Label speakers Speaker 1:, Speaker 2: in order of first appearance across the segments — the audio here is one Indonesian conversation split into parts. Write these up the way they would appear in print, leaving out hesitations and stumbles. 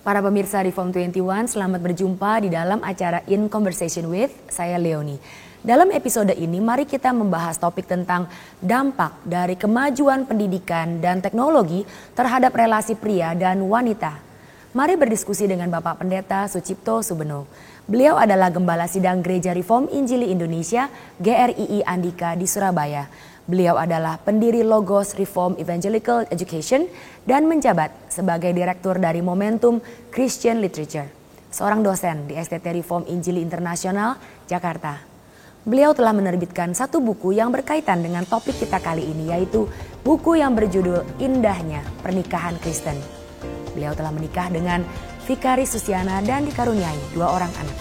Speaker 1: Para pemirsa Reform 21, selamat berjumpa di dalam acara In Conversation with saya Leonie. Dalam episode ini mari kita membahas topik tentang dampak dari kemajuan pendidikan dan teknologi terhadap relasi pria dan wanita. Mari berdiskusi dengan Bapak Pendeta Sucipto Subeno. Beliau adalah Gembala Sidang Gereja Reform Injili Indonesia GRII Andika di Surabaya. Beliau adalah pendiri Logos Reform Evangelical Education dan menjabat sebagai direktur dari Momentum Christian Literature. Seorang dosen di STT Reform Injili Internasional, Jakarta. Beliau telah menerbitkan satu buku yang berkaitan dengan topik kita kali ini, yaitu buku yang berjudul Indahnya Pernikahan Kristen. Beliau telah menikah dengan Fikari Susiana dan dikaruniai 2 orang anak.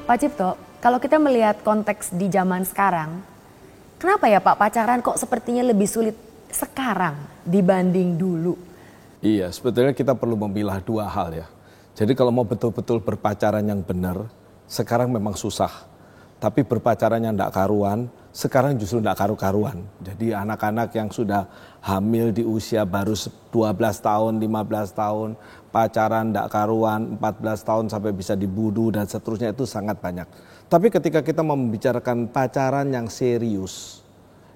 Speaker 1: Pak Cipto, kalau kita melihat konteks di zaman sekarang, kenapa ya Pak pacaran kok sepertinya lebih sulit sekarang dibanding dulu?
Speaker 2: Iya, sebetulnya kita perlu memilah 2 hal ya. Jadi kalau mau betul-betul berpacaran yang benar, sekarang memang susah. Tapi berpacaran yang tidak karuan, sekarang justru tidak karu-karuan. Jadi anak-anak yang sudah hamil di usia baru 12 tahun, 15 tahun, pacaran tidak karuan, 14 tahun sampai bisa dibunuh dan seterusnya itu sangat banyak. Tapi ketika kita membicarakan pacaran yang serius,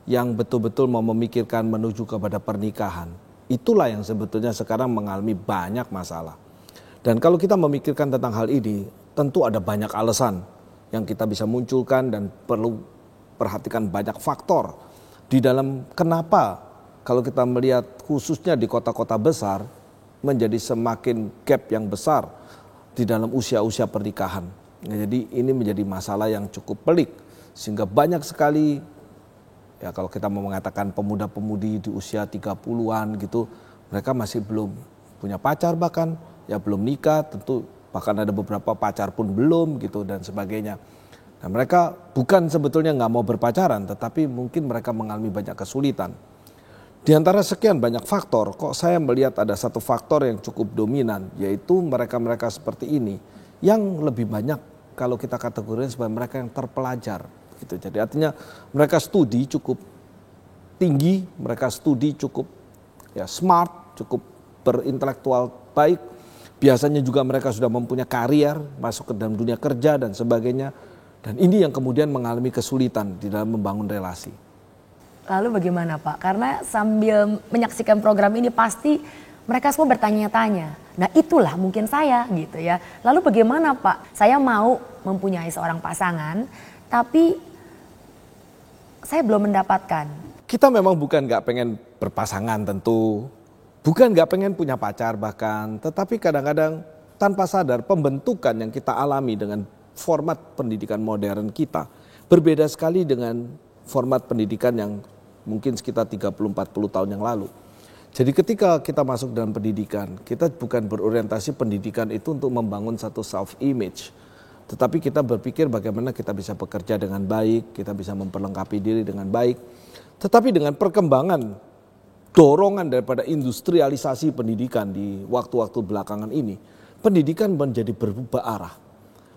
Speaker 2: yang betul-betul mau memikirkan menuju kepada pernikahan, itulah yang sebetulnya sekarang mengalami banyak masalah. Dan kalau kita memikirkan tentang hal ini, tentu ada banyak alasan yang kita bisa munculkan dan perlu perhatikan banyak faktor di dalam kenapa kalau kita melihat khususnya di kota-kota besar menjadi semakin gap yang besar di dalam usia-usia pernikahan. Jadi ini menjadi masalah yang cukup pelik sehingga banyak sekali ya kalau kita mau mengatakan pemuda-pemudi di usia 30-an gitu mereka masih belum punya pacar bahkan ya belum nikah, tentu bahkan ada beberapa pacar pun belum gitu dan sebagainya. Nah mereka bukan sebetulnya nggak mau berpacaran tetapi mungkin mereka mengalami banyak kesulitan. Di antara sekian banyak faktor kok saya melihat ada satu faktor yang cukup dominan yaitu mereka-mereka seperti ini yang lebih banyak kalau kita kategorikan sebagai mereka yang terpelajar gitu. Jadi artinya mereka studi cukup tinggi, mereka studi cukup ya smart, cukup berintelektual baik. Biasanya juga mereka sudah mempunyai karier, masuk ke dalam dunia kerja dan sebagainya. Dan ini yang kemudian mengalami kesulitan di dalam membangun relasi.
Speaker 1: Lalu bagaimana Pak? Karena sambil menyaksikan program ini pasti mereka semua bertanya-tanya. Nah itulah mungkin saya gitu ya. Lalu bagaimana Pak? Saya mau mempunyai seorang pasangan tapi saya belum mendapatkan.
Speaker 2: Kita memang bukan gak pengen berpasangan tentu. Bukan gak pengen punya pacar bahkan, tetapi kadang-kadang tanpa sadar pembentukan yang kita alami dengan format pendidikan modern kita berbeda sekali dengan format pendidikan yang mungkin sekitar 30-40 tahun yang lalu. Jadi ketika kita masuk dalam pendidikan, kita bukan berorientasi pendidikan itu untuk membangun satu self-image. Tetapi kita berpikir bagaimana kita bisa bekerja dengan baik, kita bisa memperlengkapi diri dengan baik. Tetapi dengan perkembangan dorongan daripada industrialisasi pendidikan di waktu-waktu belakangan ini, pendidikan menjadi berubah arah.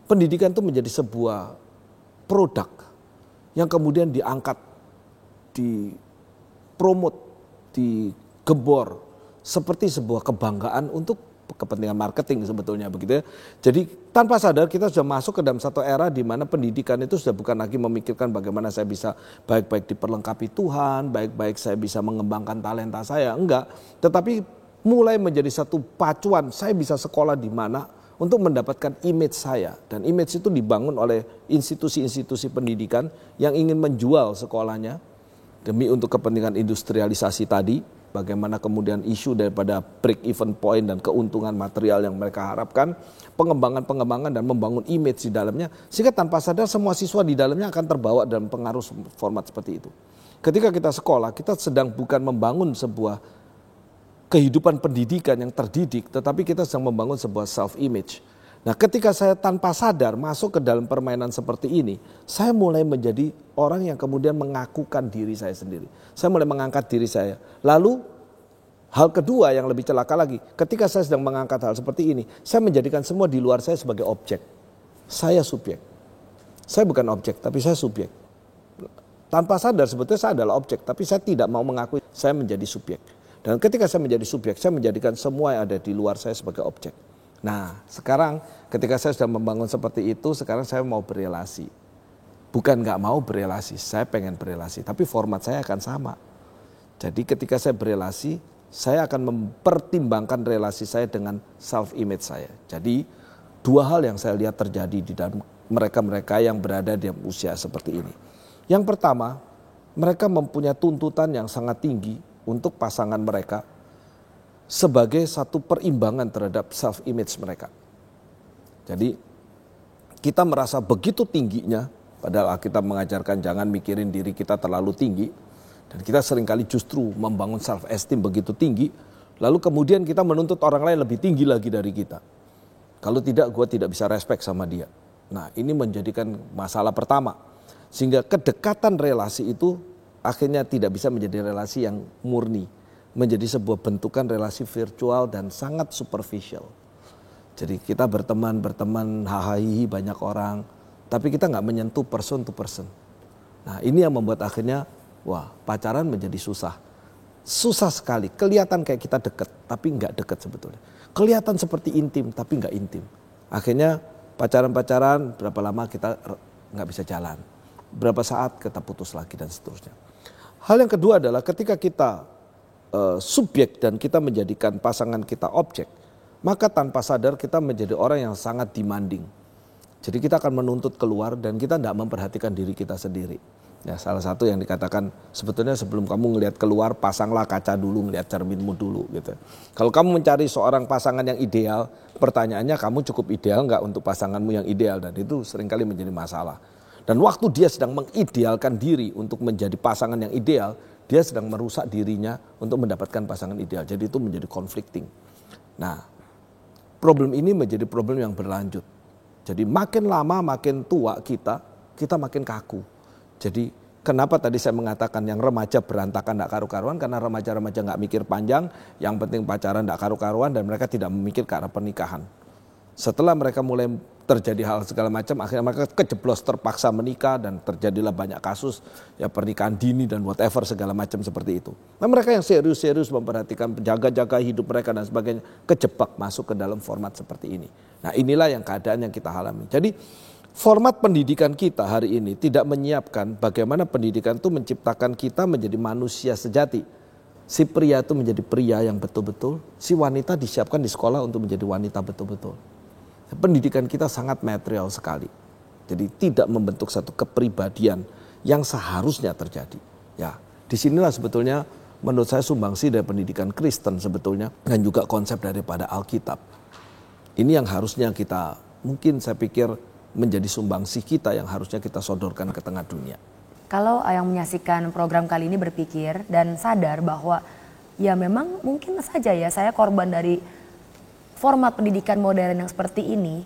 Speaker 2: Pendidikan itu menjadi sebuah produk yang kemudian diangkat, dipromot, digebor seperti sebuah kebanggaan untuk kepentingan marketing sebetulnya begitu ya. Jadi tanpa sadar kita sudah masuk ke dalam satu era di mana pendidikan itu sudah bukan lagi memikirkan bagaimana saya bisa baik-baik diperlengkapi Tuhan, baik-baik saya bisa mengembangkan talenta saya, enggak. Tetapi mulai menjadi satu pacuan, saya bisa sekolah di mana untuk mendapatkan image saya. Dan image itu dibangun oleh institusi-institusi pendidikan yang ingin menjual sekolahnya demi untuk kepentingan industrialisasi tadi. Bagaimana kemudian isu daripada break even point dan keuntungan material yang mereka harapkan, pengembangan dan membangun image di dalamnya, sehingga tanpa sadar semua siswa di dalamnya akan terbawa dalam pengaruh format seperti itu. Ketika kita sekolah, kita sedang bukan membangun sebuah kehidupan pendidikan yang terdidik, tetapi kita sedang membangun sebuah self image. Nah ketika saya tanpa sadar masuk ke dalam permainan seperti ini, saya mulai menjadi orang yang kemudian mengakukan diri saya sendiri. Saya mulai mengangkat diri saya. Lalu hal kedua yang lebih celaka lagi, ketika saya sedang mengangkat hal seperti ini, saya menjadikan semua di luar saya sebagai objek. Saya subjek. Saya bukan objek, tapi saya subjek. Tanpa sadar sebetulnya saya adalah objek, tapi saya tidak mau mengakui saya menjadi subjek. Dan ketika saya menjadi subjek, saya menjadikan semua yang ada di luar saya sebagai objek. Nah, sekarang ketika saya sudah membangun seperti itu, sekarang saya mau berelasi. Bukan nggak mau berelasi, saya pengen berelasi, tapi format saya akan sama. Jadi ketika saya berelasi, saya akan mempertimbangkan relasi saya dengan self-image saya. Jadi dua hal yang saya lihat terjadi di dalam mereka-mereka yang berada di usia seperti ini. Yang pertama, mereka mempunyai tuntutan yang sangat tinggi untuk pasangan mereka sebagai satu perimbangan terhadap self-image mereka. Jadi kita merasa begitu tingginya, padahal kita mengajarkan jangan mikirin diri kita terlalu tinggi. Dan kita seringkali justru membangun self-esteem begitu tinggi, lalu kemudian kita menuntut orang lain lebih tinggi lagi dari kita. Kalau tidak, gue tidak bisa respect sama dia. Nah, ini menjadikan masalah pertama. Sehingga kedekatan relasi itu akhirnya tidak bisa menjadi relasi yang murni. Menjadi sebuah bentukan relasi virtual dan sangat superficial. Jadi kita berteman, hahaha banyak orang, tapi kita nggak menyentuh person to person. Nah, ini yang membuat akhirnya, wah, pacaran menjadi susah. Susah sekali, kelihatan kayak kita deket, tapi nggak deket sebetulnya. Kelihatan seperti intim, tapi nggak intim. Akhirnya pacaran-pacaran, berapa lama kita nggak bisa jalan. Berapa saat kita putus lagi dan seterusnya. Hal yang kedua adalah ketika kita subjek dan kita menjadikan pasangan kita objek, maka tanpa sadar kita menjadi orang yang sangat demanding. Jadi kita akan menuntut keluar dan kita tidak memperhatikan diri kita sendiri. Ya, salah satu yang dikatakan sebetulnya sebelum kamu ngelihat keluar, pasanglah kaca dulu, ngelihat cerminmu dulu gitu. Kalau kamu mencari seorang pasangan yang ideal, pertanyaannya kamu cukup ideal nggak untuk pasanganmu yang ideal, dan itu seringkali menjadi masalah. Dan waktu dia sedang mengidealkan diri untuk menjadi pasangan yang ideal, dia sedang merusak dirinya untuk mendapatkan pasangan ideal. Jadi itu menjadi conflicting. Nah, problem ini menjadi problem yang berlanjut. Jadi makin lama makin tua kita makin kaku. Jadi kenapa tadi saya mengatakan yang remaja berantakan tidak karu-karuan, karena remaja-remaja nggak mikir panjang, yang penting pacaran tidak karu-karuan dan mereka tidak memikir ke arah pernikahan. Setelah mereka mulai terjadi hal segala macam, akhirnya mereka kejeblos terpaksa menikah dan terjadilah banyak kasus ya pernikahan dini dan whatever segala macam seperti itu. Nah, mereka yang serius-serius memperhatikan jaga-jaga hidup mereka dan sebagainya kejebak masuk ke dalam format seperti ini. Nah, inilah yang keadaan yang kita alami. Jadi format pendidikan kita hari ini tidak menyiapkan bagaimana pendidikan itu menciptakan kita menjadi manusia sejati. Si pria itu menjadi pria yang betul-betul, si wanita disiapkan di sekolah untuk menjadi wanita betul-betul. Pendidikan kita sangat material sekali. Jadi tidak membentuk satu kepribadian yang seharusnya terjadi. Ya, disinilah sebetulnya menurut saya sumbangsi dari pendidikan Kristen sebetulnya dan juga konsep daripada Alkitab. Ini yang harusnya kita, mungkin saya pikir menjadi sumbangsi kita yang harusnya kita sodorkan ke tengah dunia.
Speaker 1: Kalau yang menyaksikan program kali ini berpikir dan sadar bahwa ya memang mungkin saja ya saya korban dari format pendidikan modern yang seperti ini,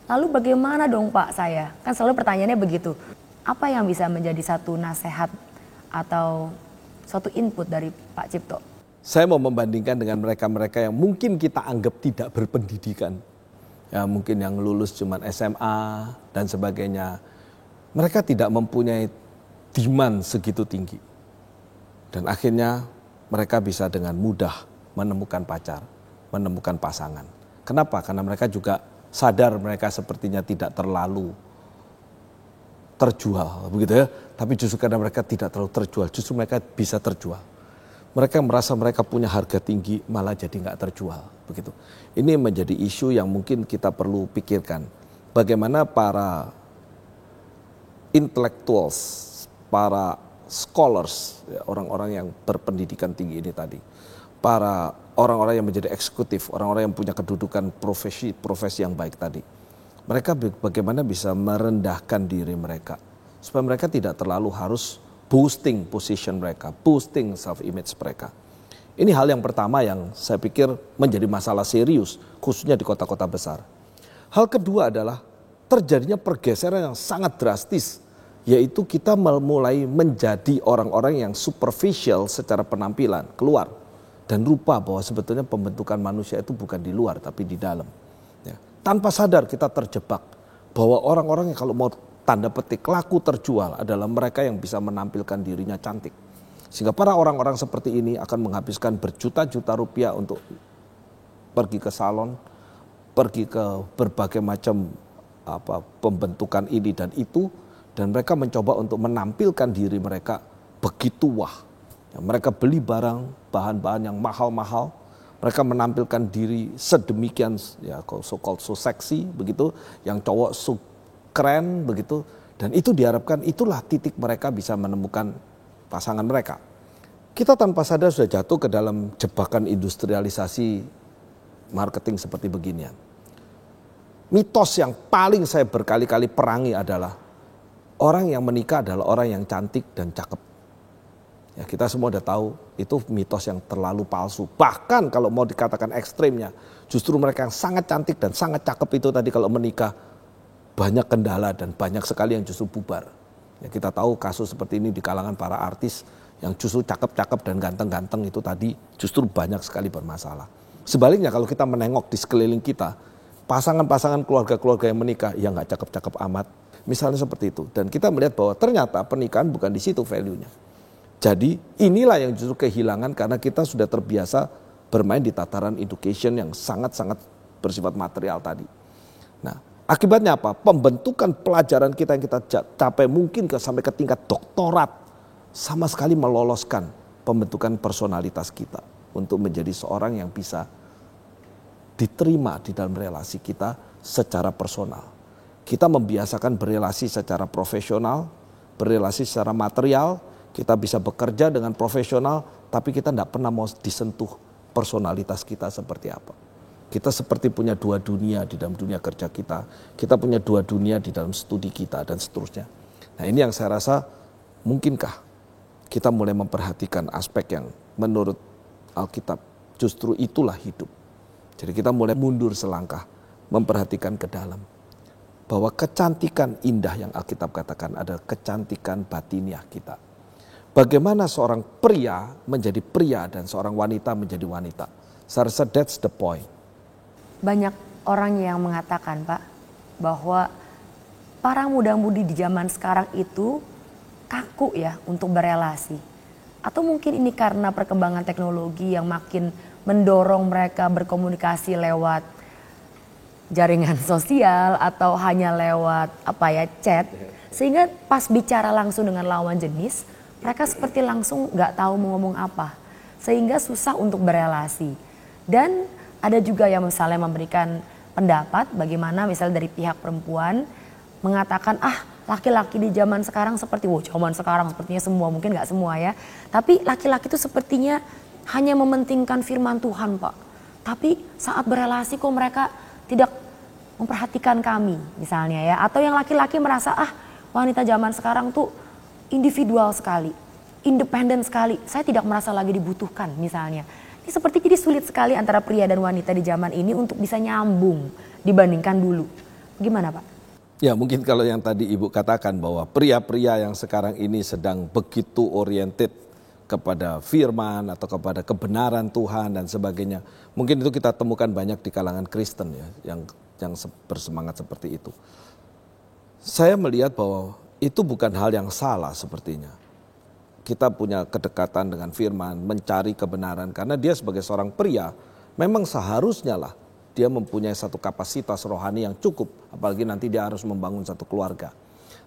Speaker 1: lalu bagaimana dong Pak saya? Kan selalu pertanyaannya begitu. Apa yang bisa menjadi satu nasihat atau suatu input dari Pak Cipto?
Speaker 2: Saya mau membandingkan dengan mereka-mereka yang mungkin kita anggap tidak berpendidikan. Ya, mungkin yang lulus cuma SMA dan sebagainya. Mereka tidak mempunyai demand segitu tinggi. Dan akhirnya mereka bisa dengan mudah menemukan pacar, menemukan pasangan. Kenapa? Karena mereka juga sadar mereka sepertinya tidak terlalu terjual, begitu ya. Tapi justru karena mereka tidak terlalu terjual, justru mereka bisa terjual. Mereka merasa mereka punya harga tinggi, malah jadi nggak terjual, begitu. Ini menjadi isu yang mungkin kita perlu pikirkan. Bagaimana para intellectuals, para scholars, orang-orang yang berpendidikan tinggi ini tadi, para orang-orang yang menjadi eksekutif, orang-orang yang punya kedudukan profesi yang baik tadi. Mereka bagaimana bisa merendahkan diri mereka. Supaya mereka tidak terlalu harus boosting position mereka, boosting self-image mereka. Ini hal yang pertama yang saya pikir menjadi masalah serius, khususnya di kota-kota besar. Hal kedua adalah terjadinya pergeseran yang sangat drastis, yaitu kita mulai menjadi orang-orang yang superficial secara penampilan, keluar. Dan lupa bahwa sebetulnya pembentukan manusia itu bukan di luar tapi di dalam. Ya. Tanpa sadar kita terjebak bahwa orang-orang yang kalau mau tanda petik laku terjual adalah mereka yang bisa menampilkan dirinya cantik. Sehingga para orang-orang seperti ini akan menghabiskan berjuta-juta rupiah untuk pergi ke salon, pergi ke berbagai macam pembentukan ini dan itu, dan mereka mencoba untuk menampilkan diri mereka begitu wah. Ya, mereka beli bahan-bahan yang mahal-mahal, mereka menampilkan diri sedemikian, ya so-called so seksi begitu, yang cowok so keren begitu, dan itu diharapkan itulah titik mereka bisa menemukan pasangan mereka. Kita tanpa sadar sudah jatuh ke dalam jebakan industrialisasi marketing seperti beginian. Mitos yang paling saya berkali-kali perangi adalah orang yang menikah adalah orang yang cantik dan cakep. Ya, kita semua udah tahu itu mitos yang terlalu palsu. Bahkan kalau mau dikatakan ekstrimnya, justru mereka yang sangat cantik dan sangat cakep itu tadi kalau menikah banyak kendala dan banyak sekali yang justru bubar. Ya, kita tahu kasus seperti ini di kalangan para artis yang justru cakep-cakep dan ganteng-ganteng itu tadi justru banyak sekali bermasalah. Sebaliknya kalau kita menengok di sekeliling kita, pasangan-pasangan keluarga-keluarga yang menikah, ya nggak cakep-cakep amat. Misalnya seperti itu. Dan kita melihat bahwa ternyata pernikahan bukan di situ value-nya. Jadi inilah yang justru kehilangan karena kita sudah terbiasa bermain di tataran education yang sangat-sangat bersifat material tadi. Nah, akibatnya apa? Pembentukan pelajaran kita yang kita capai mungkin sampai ke tingkat doktorat sama sekali meloloskan pembentukan personalitas kita untuk menjadi seorang yang bisa diterima di dalam relasi kita secara personal. Kita membiasakan berelasi secara profesional, berelasi secara material, kita bisa bekerja dengan profesional, tapi kita tidak pernah mau disentuh personalitas kita seperti apa. Kita seperti punya dua dunia di dalam dunia kerja kita punya dua dunia di dalam studi kita dan seterusnya. Nah, ini yang saya rasa mungkinkah kita mulai memperhatikan aspek yang menurut Alkitab justru itulah hidup. Jadi kita mulai mundur selangkah, memperhatikan ke dalam. Bahwa kecantikan indah yang Alkitab katakan adalah kecantikan batiniah kita. Bagaimana seorang pria menjadi pria dan seorang wanita menjadi wanita. Saya rasa that's the point.
Speaker 1: Banyak orang yang mengatakan, Pak, bahwa para muda-mudi di zaman sekarang itu kaku ya untuk berelasi. Atau mungkin ini karena perkembangan teknologi yang makin mendorong mereka berkomunikasi lewat jaringan sosial atau hanya lewat chat, sehingga pas bicara langsung dengan lawan jenis mereka seperti langsung nggak tahu mau ngomong apa, sehingga susah untuk berelasi. Dan ada juga yang misalnya memberikan pendapat bagaimana misalnya dari pihak perempuan mengatakan laki-laki di zaman sekarang seperti zaman sekarang sepertinya semua, mungkin nggak semua ya, tapi laki-laki itu sepertinya hanya mementingkan firman Tuhan, Pak. Tapi saat berelasi kok mereka tidak memperhatikan kami misalnya ya. Atau yang laki-laki merasa wanita zaman sekarang tuh individual sekali, independen sekali. Saya tidak merasa lagi dibutuhkan misalnya. Ini seperti jadi sulit sekali antara pria dan wanita di zaman ini untuk bisa nyambung dibandingkan dulu. Gimana, Pak?
Speaker 2: Ya, mungkin kalau yang tadi Ibu katakan bahwa pria-pria yang sekarang ini sedang begitu oriented kepada firman atau kepada kebenaran Tuhan dan sebagainya. Mungkin itu kita temukan banyak di kalangan Kristen ya, yang bersemangat seperti itu. Saya melihat bahwa itu bukan hal yang salah sepertinya. Kita punya kedekatan dengan firman, mencari kebenaran, karena dia sebagai seorang pria memang seharusnya lah dia mempunyai satu kapasitas rohani yang cukup, apalagi nanti dia harus membangun satu keluarga.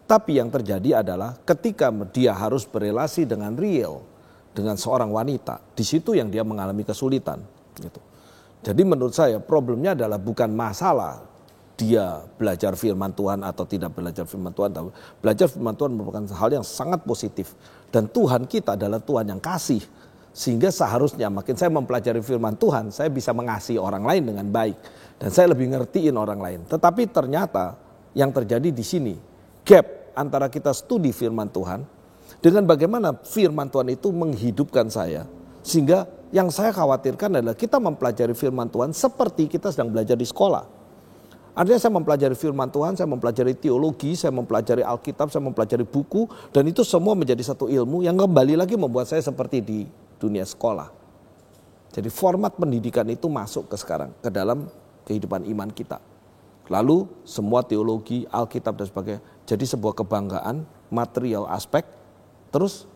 Speaker 2: Tapi yang terjadi adalah ketika dia harus berelasi dengan real, dengan seorang wanita, di situ yang dia mengalami kesulitan. Gitu. Jadi menurut saya problemnya adalah bukan masalah dia belajar firman Tuhan atau tidak belajar firman Tuhan. Tapi belajar firman Tuhan merupakan hal yang sangat positif. Dan Tuhan kita adalah Tuhan yang kasih. Sehingga seharusnya makin saya mempelajari firman Tuhan, saya bisa mengasihi orang lain dengan baik. Dan saya lebih ngertiin orang lain. Tetapi ternyata yang terjadi di sini, gap antara kita studi firman Tuhan dengan bagaimana firman Tuhan itu menghidupkan saya. Sehingga yang saya khawatirkan adalah kita mempelajari firman Tuhan seperti kita sedang belajar di sekolah. Artinya saya mempelajari firman Tuhan, saya mempelajari teologi, saya mempelajari Alkitab, saya mempelajari buku. Dan itu semua menjadi satu ilmu yang kembali lagi membuat saya seperti di dunia sekolah. Jadi format pendidikan itu masuk ke dalam kehidupan iman kita. Lalu semua teologi, Alkitab dan sebagainya jadi sebuah kebanggaan, material aspek, terus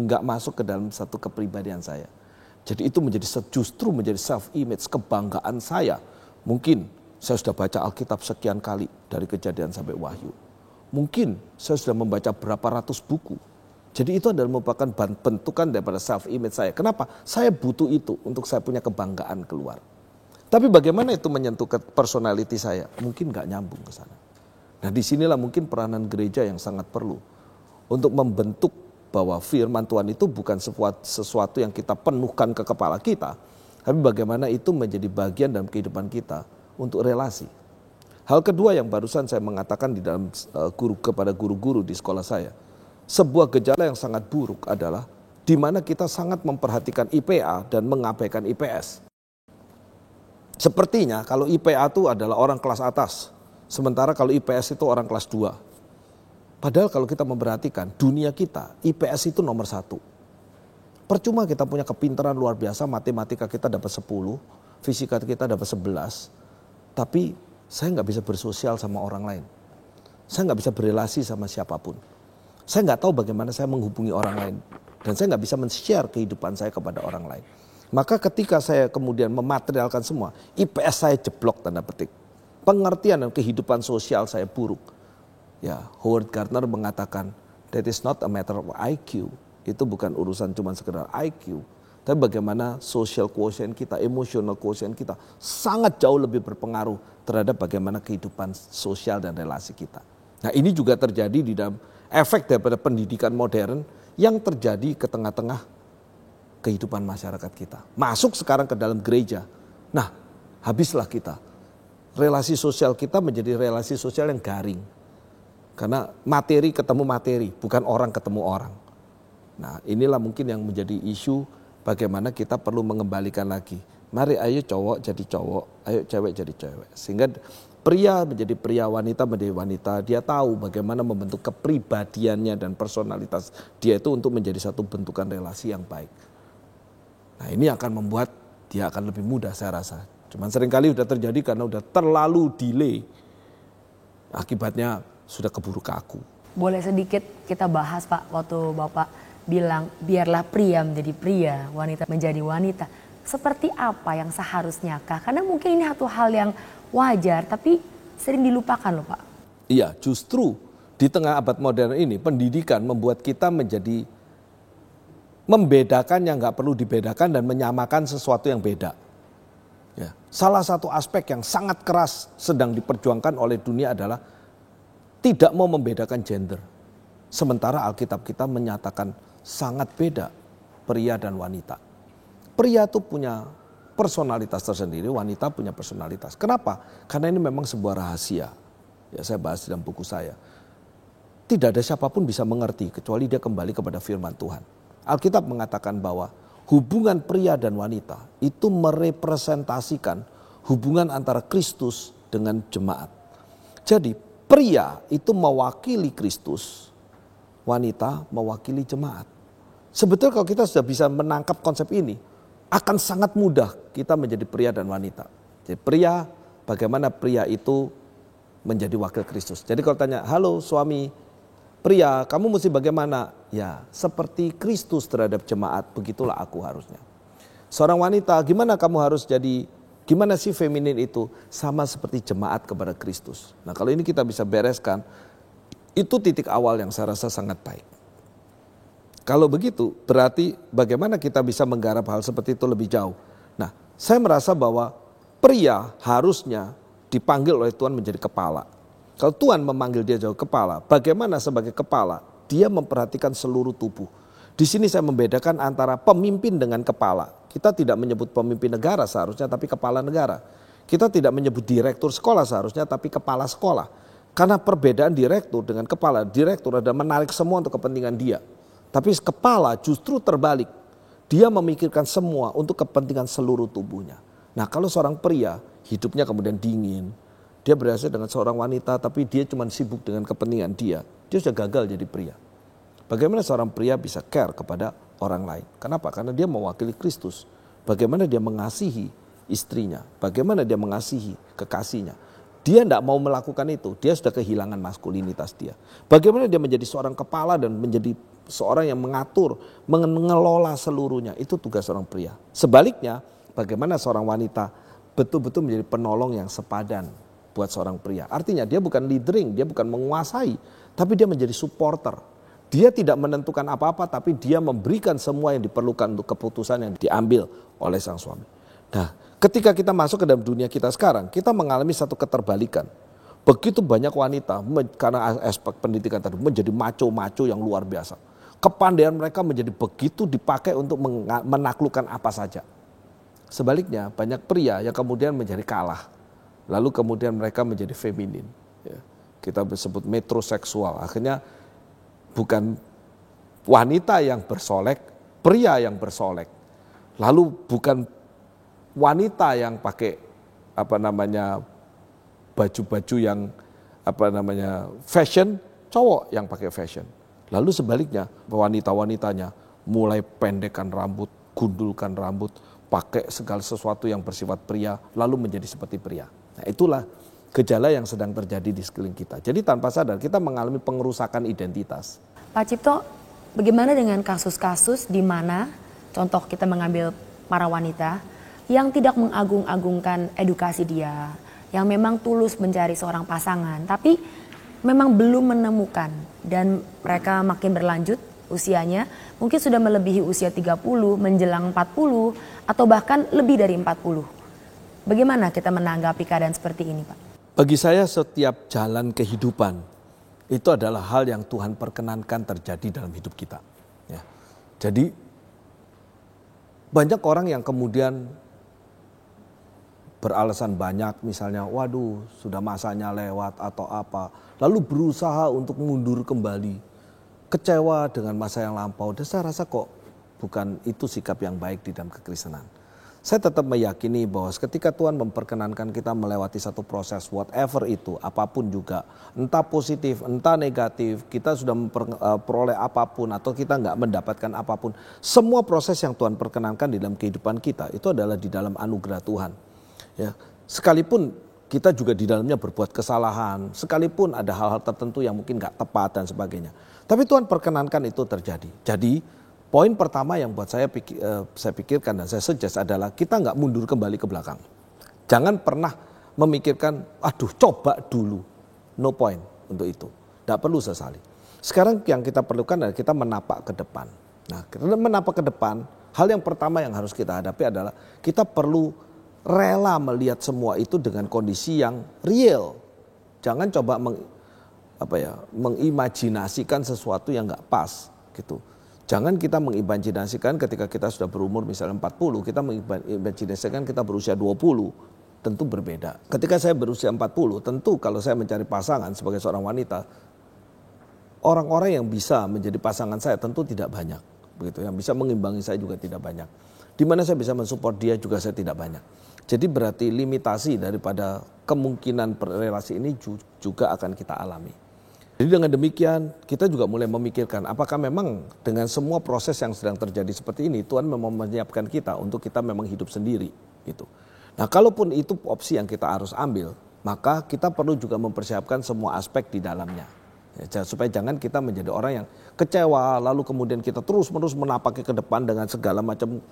Speaker 2: nggak masuk ke dalam satu kepribadian saya. Jadi itu justru menjadi self image, kebanggaan saya. Mungkin saya sudah baca Alkitab sekian kali dari Kejadian sampai Wahyu. Mungkin saya sudah membaca berapa ratus buku. Jadi itu adalah merupakan bentukan daripada self-image saya. Kenapa? Saya butuh itu untuk saya punya kebanggaan keluar. Tapi bagaimana itu menyentuh ke personality saya? Mungkin nggak nyambung ke sana. Nah disinilah mungkin peranan gereja yang sangat perlu. Untuk membentuk bahwa firman Tuhan itu bukan sesuatu yang kita penuhkan ke kepala kita. Tapi bagaimana itu menjadi bagian dalam kehidupan kita untuk relasi. Hal kedua yang barusan saya mengatakan di dalam kepada guru-guru di sekolah saya. Sebuah gejala yang sangat buruk adalah di mana kita sangat memperhatikan IPA dan mengabaikan IPS. Sepertinya kalau IPA itu adalah orang kelas atas, sementara kalau IPS itu orang kelas 2. Padahal kalau kita memperhatikan dunia kita, IPS itu nomor 1. Percuma kita punya kepintaran luar biasa, matematika kita dapat 10, fisika kita dapat 11, tapi saya nggak bisa bersosial sama orang lain. Saya nggak bisa berelasi sama siapapun. Saya nggak tahu bagaimana saya menghubungi orang lain. Dan saya nggak bisa men-share kehidupan saya kepada orang lain. Maka ketika saya kemudian mematerialkan semua, IPS saya jeblok tanda petik. Pengertian dan kehidupan sosial saya buruk. Ya, Howard Gardner mengatakan, that is not a matter of IQ. Itu bukan urusan cuma sekedar IQ. Tapi bagaimana social quotient kita, emotional quotient kita sangat jauh lebih berpengaruh terhadap bagaimana kehidupan sosial dan relasi kita. Nah ini juga terjadi di dalam efek daripada pendidikan modern yang terjadi ke tengah-tengah kehidupan masyarakat kita. Masuk sekarang ke dalam gereja. Nah habislah kita. Relasi sosial kita menjadi relasi sosial yang garing. Karena materi ketemu materi, bukan orang ketemu orang. Nah inilah mungkin yang menjadi isu bagaimana kita perlu mengembalikan lagi. Mari ayo cowok jadi cowok, ayo cewek jadi cewek. Sehingga pria menjadi pria, wanita menjadi wanita. Dia tahu bagaimana membentuk kepribadiannya dan personalitas dia itu untuk menjadi satu bentukan relasi yang baik. Nah ini akan membuat dia akan lebih mudah saya rasa. Cuman seringkali sudah terjadi karena sudah terlalu delay. Akibatnya sudah keburu kaku.
Speaker 1: Boleh sedikit kita bahas Pak, waktu Bapak bilang biarlah pria menjadi pria, wanita menjadi wanita. Seperti apa yang seharusnya kah? Karena mungkin ini satu hal yang wajar tapi sering dilupakan loh Pak.
Speaker 2: Iya, justru di tengah abad modern ini pendidikan membuat kita menjadi membedakan yang nggak perlu dibedakan dan menyamakan sesuatu yang beda. Ya. Salah satu aspek yang sangat keras sedang diperjuangkan oleh dunia adalah tidak mau membedakan gender. Sementara Alkitab kita menyatakan sangat beda pria dan wanita. Pria itu punya personalitas tersendiri, wanita punya personalitas. Kenapa? Karena ini memang sebuah rahasia. Ya, saya bahas dalam buku saya. Tidak ada siapapun bisa mengerti kecuali dia kembali kepada firman Tuhan. Alkitab mengatakan bahwa hubungan pria dan wanita itu merepresentasikan hubungan antara Kristus dengan jemaat. Jadi pria itu mewakili Kristus, wanita mewakili jemaat. Sebetulnya kalau kita sudah bisa menangkap konsep ini, akan sangat mudah kita menjadi pria dan wanita. Jadi pria, bagaimana pria itu menjadi wakil Kristus. Jadi kalau tanya, halo suami pria, kamu mesti bagaimana? Ya seperti Kristus terhadap jemaat, begitulah aku harusnya. Seorang wanita, gimana kamu harus jadi, gimana sih feminin itu? Sama seperti jemaat kepada Kristus. Nah kalau ini kita bisa bereskan, itu titik awal yang saya rasa sangat baik. Kalau begitu berarti bagaimana kita bisa menggarap hal seperti itu lebih jauh. Nah saya merasa bahwa pria harusnya dipanggil oleh Tuhan menjadi kepala. Kalau Tuhan memanggil dia jadi kepala, bagaimana sebagai kepala dia memperhatikan seluruh tubuh. Di sini saya membedakan antara pemimpin dengan kepala. Kita tidak menyebut pemimpin negara seharusnya tapi kepala negara. Kita tidak menyebut direktur sekolah seharusnya tapi kepala sekolah. Karena perbedaan direktur dengan kepala, direktur ada menarik semua untuk kepentingan dia. Tapi kepala justru terbalik. Dia memikirkan semua untuk kepentingan seluruh tubuhnya. Nah kalau seorang pria hidupnya kemudian dingin. Dia berhasil dengan seorang wanita tapi dia cuma sibuk dengan kepentingan dia. Dia sudah gagal jadi pria. Bagaimana seorang pria bisa care kepada orang lain? Kenapa? Karena dia mewakili Kristus. Bagaimana dia mengasihi istrinya? Bagaimana dia mengasihi kekasihnya? Dia tidak mau melakukan itu. Dia sudah kehilangan maskulinitas dia. Bagaimana dia menjadi seorang kepala dan menjadi seorang yang mengatur, mengelola seluruhnya. Itu tugas seorang pria. Sebaliknya, bagaimana seorang wanita betul-betul menjadi penolong yang sepadan buat seorang pria. Artinya dia bukan leadering, dia bukan menguasai, tapi dia menjadi supporter. Dia tidak menentukan apa-apa, tapi dia memberikan semua yang diperlukan untuk keputusan yang diambil oleh sang suami. Nah, ketika kita masuk ke dalam dunia kita sekarang, kita mengalami satu keterbalikan. Begitu banyak wanita, karena aspek pendidikan tadi, menjadi maco-maco yang luar biasa. Kepandaian mereka menjadi begitu dipakai untuk menaklukkan apa saja. Sebaliknya, banyak pria yang kemudian menjadi kalah. Lalu kemudian mereka menjadi feminin. Ya. Kita sebut metroseksual. Akhirnya bukan wanita yang bersolek, pria yang bersolek. Lalu bukan wanita yang pakai baju-baju yang fashion, cowok yang pakai fashion. Lalu sebaliknya wanita-wanitanya mulai pendekkan rambut, gundulkan rambut, pakai segala sesuatu yang bersifat pria, lalu menjadi seperti pria. Nah, itulah gejala yang sedang terjadi di sekeliling kita. Jadi tanpa sadar kita mengalami pengerusakan identitas.
Speaker 1: Pak Cipto, bagaimana dengan kasus-kasus di mana contoh kita mengambil para wanita yang tidak mengagung-agungkan edukasi dia, yang memang tulus mencari seorang pasangan, tapi memang belum menemukan dan mereka makin berlanjut usianya, mungkin sudah melebihi usia 30, menjelang 40 atau bahkan lebih dari 40. Bagaimana kita menanggapi keadaan seperti ini, Pak?
Speaker 2: Bagi saya setiap jalan kehidupan itu adalah hal yang Tuhan perkenankan terjadi dalam hidup kita. Ya. Jadi banyak orang yang kemudian beralasan banyak, misalnya waduh sudah masanya lewat atau apa. Lalu berusaha untuk mundur kembali. Kecewa dengan masa yang lampau. Dan saya rasa kok bukan itu sikap yang baik di dalam kekristenan. Saya tetap meyakini bahwa ketika Tuhan memperkenankan kita melewati satu proses, whatever itu, apapun juga, entah positif, entah negatif, kita sudah memperoleh apapun atau kita nggak mendapatkan apapun, semua proses yang Tuhan perkenankan di dalam kehidupan kita itu adalah di dalam anugerah Tuhan. Ya, sekalipun kita juga di dalamnya berbuat kesalahan, sekalipun ada hal-hal tertentu yang mungkin nggak tepat dan sebagainya, tapi Tuhan perkenankan itu terjadi. Jadi poin pertama yang buat saya pikirkan dan saya suggest adalah kita nggak mundur kembali ke belakang. Jangan pernah memikirkan, aduh coba dulu. No point untuk itu. Tidak perlu sesali. Sekarang yang kita perlukan adalah kita menapak ke depan. Nah, karena menapak ke depan, hal yang pertama yang harus kita hadapi adalah kita perlu rela melihat semua itu dengan kondisi yang real. Jangan coba mengimajinasikan sesuatu yang nggak pas gitu. Jangan kita mengimajinasikan ketika kita sudah berumur misalnya 40, kita mengimajinasikan kita berusia 20, tentu berbeda. Ketika saya berusia 40, tentu kalau saya mencari pasangan sebagai seorang wanita, orang-orang yang bisa menjadi pasangan saya tentu tidak banyak. Begitu, yang bisa mengimbangi saya juga tidak banyak. Di mana saya bisa mensupport dia juga saya tidak banyak. Jadi berarti limitasi daripada kemungkinan relasi ini juga akan kita alami. Jadi dengan demikian kita juga mulai memikirkan apakah memang dengan semua proses yang sedang terjadi seperti ini Tuhan memang menyiapkan kita untuk kita memang hidup sendiri gitu. Nah, kalaupun itu opsi yang kita harus ambil, maka kita perlu juga mempersiapkan semua aspek di dalamnya. Ya, supaya jangan kita menjadi orang yang kecewa lalu kemudian kita terus-menerus menapaki ke depan dengan segala macam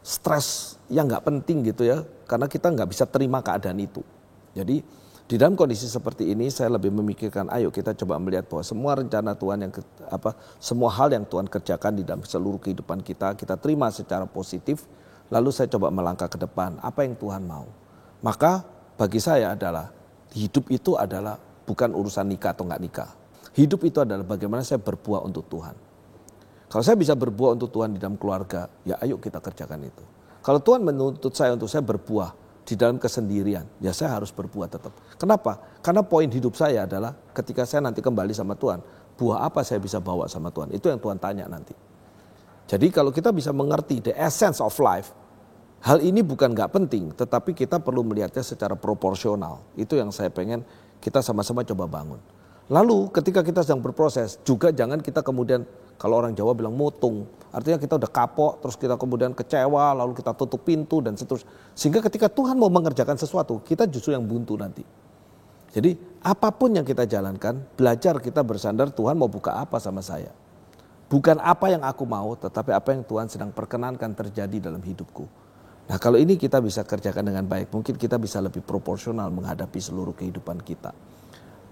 Speaker 2: stres yang nggak penting gitu ya, karena kita nggak bisa terima keadaan itu. Jadi di dalam kondisi seperti ini saya lebih memikirkan ayo kita coba melihat bahwa semua rencana Tuhan semua hal yang Tuhan kerjakan di dalam seluruh kehidupan kita terima secara positif, lalu saya coba melangkah ke depan apa yang Tuhan mau. Maka bagi saya adalah hidup itu adalah bukan urusan nikah atau nggak nikah. Hidup itu adalah bagaimana saya berbuah untuk Tuhan. Kalau saya bisa berbuah untuk Tuhan di dalam keluarga, ya ayo kita kerjakan itu. Kalau Tuhan menuntut saya untuk saya berbuah di dalam kesendirian, ya saya harus berbuat tetap. Kenapa? Karena poin hidup saya adalah ketika saya nanti kembali sama Tuhan, buah apa saya bisa bawa sama Tuhan? Itu yang Tuhan tanya nanti. Jadi kalau kita bisa mengerti the essence of life, hal ini bukan gak penting, tetapi kita perlu melihatnya secara proporsional. Itu yang saya pengen kita sama-sama coba bangun. Lalu ketika kita sedang berproses, juga jangan kita kemudian, kalau orang Jawa bilang mutung, artinya kita udah kapok, terus kita kemudian kecewa, lalu kita tutup pintu dan seterusnya. Sehingga ketika Tuhan mau mengerjakan sesuatu, kita justru yang buntu nanti. Jadi apapun yang kita jalankan, belajar kita bersandar Tuhan mau buka apa sama saya. Bukan apa yang aku mau, tetapi apa yang Tuhan sedang perkenankan terjadi dalam hidupku. Nah kalau ini kita bisa kerjakan dengan baik, mungkin kita bisa lebih proporsional menghadapi seluruh kehidupan kita.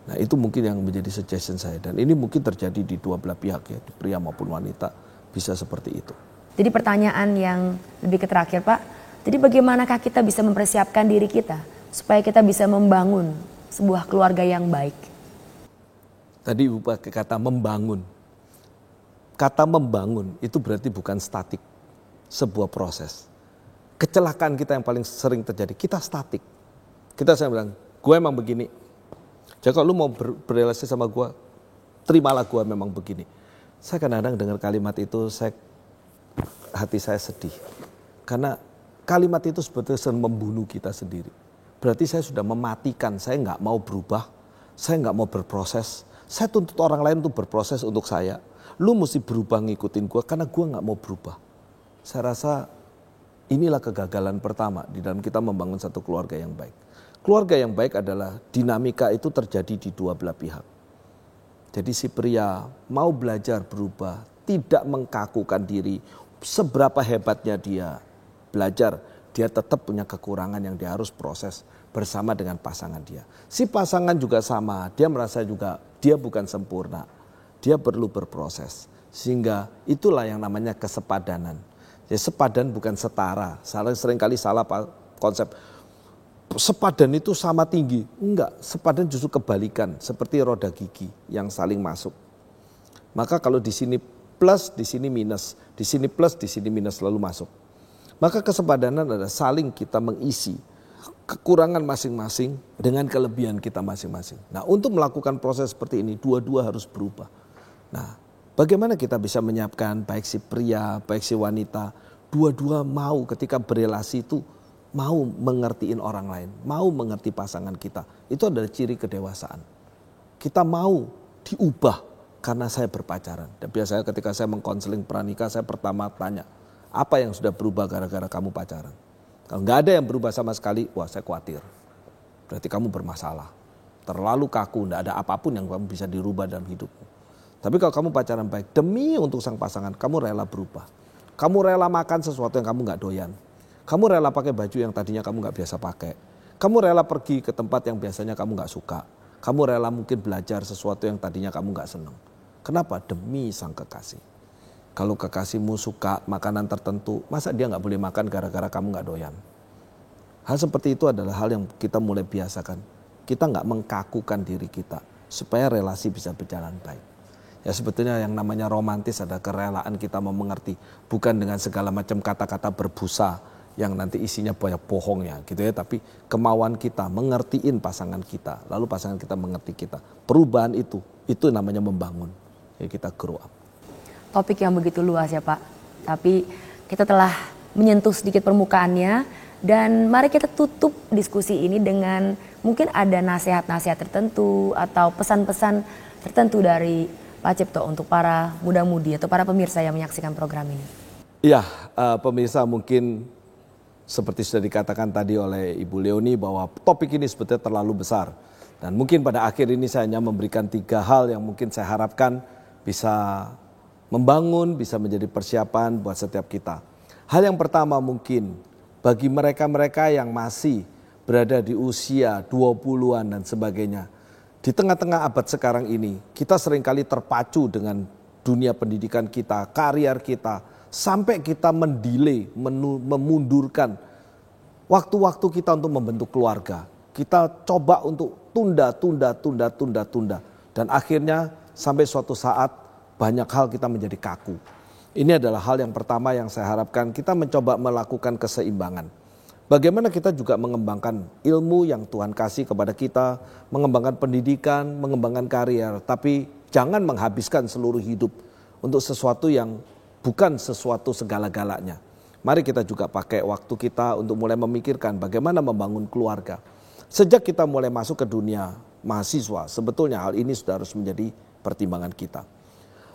Speaker 2: Nah itu mungkin yang menjadi suggestion saya. Dan ini mungkin terjadi di dua belah pihak ya, pria maupun wanita bisa seperti itu.
Speaker 1: Jadi pertanyaan yang lebih ke terakhir Pak, jadi bagaimanakah kita bisa mempersiapkan diri kita supaya kita bisa membangun sebuah keluarga yang baik?
Speaker 2: Tadi Ibu pakai kata membangun. Kata membangun itu berarti bukan statik, sebuah proses. Kecelakaan kita yang paling sering terjadi, kita statik. Kita sering bilang, gue emang begini. Jadi kalau lu mau berrelasi sama gue, terimalah gue memang begini. Saya kadang-kadang dengar kalimat itu, hati saya sedih. Karena kalimat itu sebetulnya sering membunuh kita sendiri. Berarti saya sudah mematikan, saya nggak mau berubah, saya nggak mau berproses. Saya tuntut orang lain untuk berproses untuk saya. Lu mesti berubah ngikutin gue karena gue nggak mau berubah. Saya rasa inilah kegagalan pertama di dalam kita membangun satu keluarga yang baik. Keluarga yang baik adalah dinamika itu terjadi di dua belah pihak. Jadi si pria mau belajar berubah, tidak mengkakukan diri. Seberapa hebatnya dia belajar, dia tetap punya kekurangan yang dia harus proses bersama dengan pasangan dia. Si pasangan juga sama, dia merasa juga dia bukan sempurna. Dia perlu berproses. Sehingga itulah yang namanya kesepadanan. Jadi sepadan bukan setara. Seringkali salah konsep. Sepadan itu sama tinggi. Enggak, sepadan justru kebalikan. Seperti roda gigi yang saling masuk. Maka kalau di sini plus, di sini minus. Di sini plus, di sini minus lalu masuk. Maka kesepadanan adalah saling kita mengisi kekurangan masing-masing dengan kelebihan kita masing-masing. Nah untuk melakukan proses seperti ini, dua-dua harus berubah. Nah bagaimana kita bisa menyiapkan baik si pria, baik si wanita, dua-dua mau ketika berelasi itu mau mengertiin orang lain, mau mengerti pasangan kita. Itu adalah ciri kedewasaan. Kita mau diubah karena saya berpacaran. Dan biasanya ketika saya mengkonseling pranikah, saya pertama tanya, apa yang sudah berubah gara-gara kamu pacaran? Kalau nggak ada yang berubah sama sekali, wah saya khawatir. Berarti kamu bermasalah. Terlalu kaku, nggak ada apapun yang kamu bisa dirubah dalam hidupmu. Tapi kalau kamu pacaran baik, demi untuk sang pasangan, kamu rela berubah. Kamu rela makan sesuatu yang kamu nggak doyan. Kamu rela pakai baju yang tadinya kamu nggak biasa pakai. Kamu rela pergi ke tempat yang biasanya kamu nggak suka. Kamu rela mungkin belajar sesuatu yang tadinya kamu nggak senang. Kenapa? Demi sang kekasih. Kalau kekasihmu suka makanan tertentu, masa dia nggak boleh makan gara-gara kamu nggak doyan? Hal seperti itu adalah hal yang kita mulai biasakan. Kita nggak mengkakukan diri kita supaya relasi bisa berjalan baik. Ya sebetulnya yang namanya romantis adalah kerelaan kita mau mengerti, bukan dengan segala macam kata-kata berbusa yang nanti isinya banyak bohongnya gitu ya, tapi kemauan kita mengertiin pasangan kita, lalu pasangan kita mengerti kita. Perubahan itu namanya membangun. Ya kita grow up.
Speaker 1: Topik yang begitu luas ya Pak, tapi kita telah menyentuh sedikit permukaannya dan mari kita tutup diskusi ini dengan mungkin ada nasihat-nasihat tertentu atau pesan-pesan tertentu dari Pak Cipto untuk para muda-mudi atau para pemirsa yang menyaksikan program ini.
Speaker 2: Iya, pemirsa mungkin seperti sudah dikatakan tadi oleh Ibu Leonie bahwa topik ini sebetulnya terlalu besar. Dan mungkin pada akhir ini saya hanya memberikan 3 hal yang mungkin saya harapkan bisa membangun, bisa menjadi persiapan buat setiap kita. Hal yang pertama mungkin bagi mereka-mereka yang masih berada di usia 20-an dan sebagainya. Di tengah-tengah abad sekarang ini, kita seringkali terpacu dengan dunia pendidikan kita, karier kita, sampai kita mendelay, memundurkan waktu-waktu kita untuk membentuk keluarga. Kita coba untuk tunda. Dan akhirnya sampai suatu saat banyak hal kita menjadi kaku. Ini adalah hal yang pertama yang saya harapkan kita mencoba melakukan keseimbangan. Bagaimana kita juga mengembangkan ilmu yang Tuhan kasih kepada kita, mengembangkan pendidikan, mengembangkan karier, tapi jangan menghabiskan seluruh hidup untuk sesuatu yang bukan sesuatu segala-galanya. Mari kita juga pakai waktu kita untuk mulai memikirkan bagaimana membangun keluarga. Sejak kita mulai masuk ke dunia mahasiswa, sebetulnya hal ini sudah harus menjadi pertimbangan kita.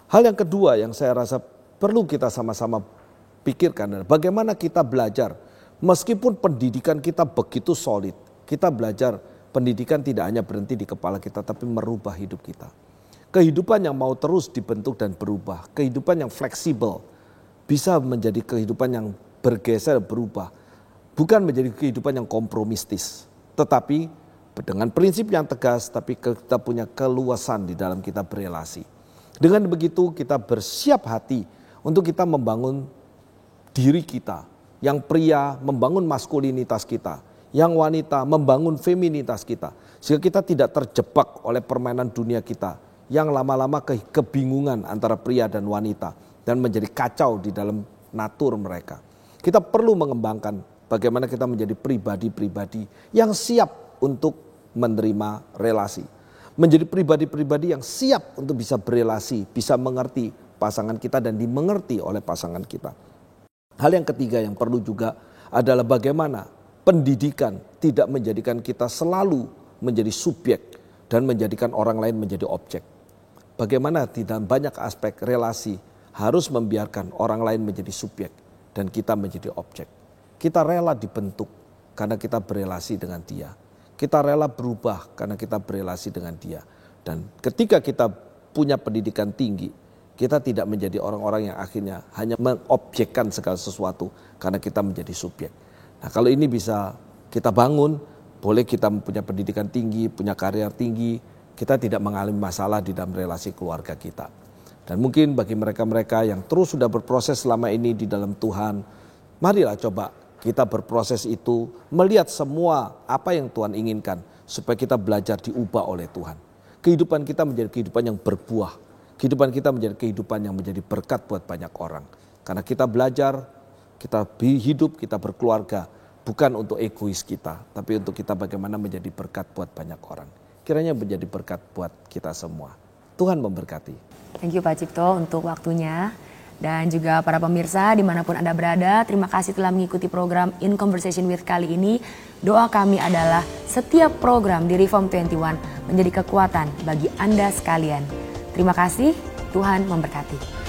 Speaker 2: Hal yang kedua yang saya rasa perlu kita sama-sama pikirkan adalah bagaimana kita belajar. Meskipun pendidikan kita begitu solid, kita belajar pendidikan tidak hanya berhenti di kepala kita tapi merubah hidup kita. Kehidupan yang mau terus dibentuk dan berubah, kehidupan yang fleksibel, bisa menjadi kehidupan yang bergeser, berubah. Bukan menjadi kehidupan yang kompromistis, tetapi dengan prinsip yang tegas, tapi kita punya keluasan di dalam kita berelasi. Dengan begitu kita bersiap hati untuk kita membangun diri kita. Yang pria membangun maskulinitas kita, yang wanita membangun feminitas kita. Sehingga kita tidak terjebak oleh permainan dunia kita yang lama-lama kebingungan antara pria dan wanita dan menjadi kacau di dalam natur mereka. Kita perlu mengembangkan bagaimana kita menjadi pribadi-pribadi yang siap untuk menerima relasi. Menjadi pribadi-pribadi yang siap untuk bisa berelasi, bisa mengerti pasangan kita dan dimengerti oleh pasangan kita. Hal yang ketiga yang perlu juga adalah bagaimana pendidikan tidak menjadikan kita selalu menjadi subjek dan menjadikan orang lain menjadi objek. Bagaimana di dalam banyak aspek relasi harus membiarkan orang lain menjadi subjek dan kita menjadi objek. Kita rela dibentuk karena kita berelasi dengan dia. Kita rela berubah karena kita berelasi dengan dia. Dan ketika kita punya pendidikan tinggi, kita tidak menjadi orang-orang yang akhirnya hanya mengobjekkan segala sesuatu karena kita menjadi subjek. Nah, kalau ini bisa kita bangun, boleh kita punya pendidikan tinggi, punya karier tinggi, kita tidak mengalami masalah di dalam relasi keluarga kita. Dan mungkin bagi mereka-mereka yang terus sudah berproses selama ini di dalam Tuhan, marilah coba kita berproses itu, melihat semua apa yang Tuhan inginkan supaya kita belajar diubah oleh Tuhan. Kehidupan kita menjadi kehidupan yang berbuah. Kehidupan kita menjadi kehidupan yang menjadi berkat buat banyak orang. Karena kita belajar, kita hidup, kita berkeluarga. Bukan untuk egois kita, tapi untuk kita bagaimana menjadi berkat buat banyak orang. Kiranya menjadi berkat buat kita semua. Tuhan memberkati.
Speaker 1: Thank you Pak Cipto untuk waktunya. Dan juga para pemirsa dimanapun Anda berada, terima kasih telah mengikuti program In Conversation With kali ini. Doa kami adalah setiap program di Reform 21 menjadi kekuatan bagi Anda sekalian. Terima kasih, Tuhan memberkati.